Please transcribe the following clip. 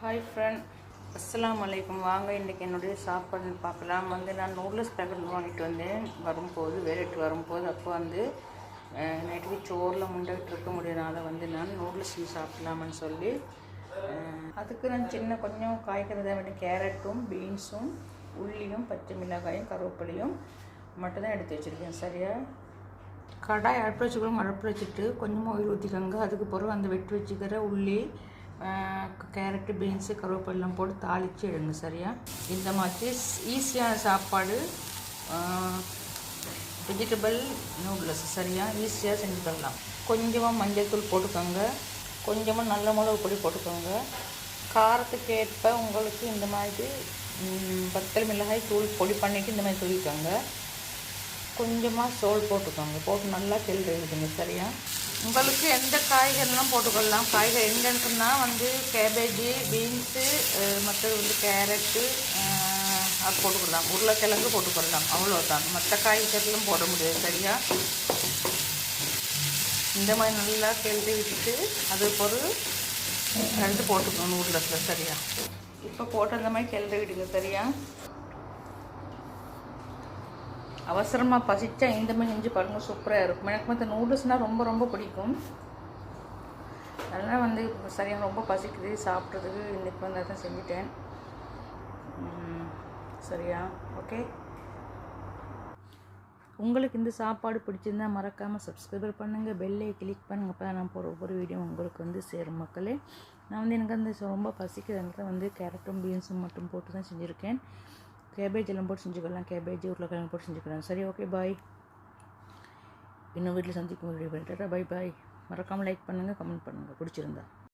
Hi friend, அஸ்ஸலாமு அலைக்கும். வாங்க இன்றைக்கி என்னுடைய சாப்பாடு பார்க்கலாம். நான் நூடுல்ஸ் பேக்கெட் வாங்கிட்டு வந்தேன் வரும்போது, வேலைட்டு வரும்போது. அப்போ நைட்டுக்கு சோறில் முண்டாகிட்டு இருக்க முடியாதனால நான் நூடுல்ஸ் சாப்பிடலாமன்னு சொல்லி அதுக்கு நான் கொஞ்சம் காய்கறி தான் வேண்டிய கேரட்டும் பீன்ஸும் உள்ளியும் பச்சை மிளகாயும் கருவேப்பிலையும் மட்டும் தான் எடுத்து வச்சுருக்கேன். சரியா, கடாய் அடுப்பு வச்சுக்கணும். அடுப்பு வச்சுட்டு கொஞ்சமாக ஆயில் ஊற்றிக்கோங்க. அதுக்கு பிறகு அந்த வெட்டி வச்சுக்கிற உள்ளி, கேரட்டு, பீன்ஸு, கருவேப்பிலாம் போட்டு தாளித்து எடுங்க. சரியா, இந்த மாதிரி ஈஸியான சாப்பாடு வெஜிடபிள் நூடுல்ஸ் சரியா ஈஸியாக செஞ்சு தரலாம். கொஞ்சமாக மஞ்சள் தூள் போட்டுக்கோங்க, கொஞ்சமாக நல்ல மிளகு பொடி போட்டுக்கோங்க. காரத்துக்கு ஏற்ப உங்களுக்கு இந்த மாதிரி வத்தல் மிளகாய் தூள் பொடி பண்ணிவிட்டு இந்த மாதிரி தூவிக்கோங்க. கொஞ்சமாக சோல் போட்டுக்கோங்க. போட்டு நல்லா கிளறி விடுங்க. சரியா, உங்களுக்கு எந்த காய்கறிலாம் போட்டுக்கொள்ளலாம். காய்கறி என்னென்னா கேபேஜி, பீன்ஸு, மற்றது கேரட்டு அது போட்டுக்கலாம். உருளைக்கிழங்கு போட்டுக்கொள்ளலாம், அவ்வளோதான். மற்ற காய்கறிலாம் போட முடியாது. சரியா, இந்த மாதிரி நல்லா கிளறி விட்டுட்டு அது ஒரு ரெண்டு போட்டுக்கணும் நூடுல்ஸில். சரியா, இப்போ போட்டு அந்த மாதிரி கிளறி விடுங்க. சரியா, அவசரமாக பசிச்சா இந்த மாதிரி செஞ்சு பாருங்கள், சூப்பராக இருக்கும். எனக்கு இந்த நூடுல்ஸ்னால் ரொம்ப ரொம்ப பிடிக்கும். அதனால் சரியாக ரொம்ப பசிக்குது சாப்பிட்றதுக்கு. இன்றைக்கி அதான் செஞ்சுட்டேன். சரியா, ஓகே. உங்களுக்கு இந்த சாப்பாடு பிடிச்சிருந்தால் மறக்காமல் சப்ஸ்கிரைபர் பண்ணுங்கள், பெல்லை கிளிக் பண்ணுங்கள். அப்போ நான் போகிற ஒவ்வொரு வீடியோ உங்களுக்கு சேரும் மக்களே. நான் எனக்கு ரொம்ப பசிக்கிறதுனால கேரட்டும் பீன்ஸும் மட்டும் போட்டு தான் செஞ்சுருக்கேன். கேபேஜ் எல்லாம் போட்டு செஞ்சுக்கலாம். கேபேஜ், உருளைக்கிழங்கு போட்டு செஞ்சுக்கலாம். சரி, ஓகே, பாய். இன்னும் வீட்டில் சந்திக்கும் வீடியோ பண்ணிட்டு பாய் பாய். மறக்காமல் லைக் பண்ணுங்கள், கமெண்ட் பண்ணுங்கள் பிடிச்சிருந்தா.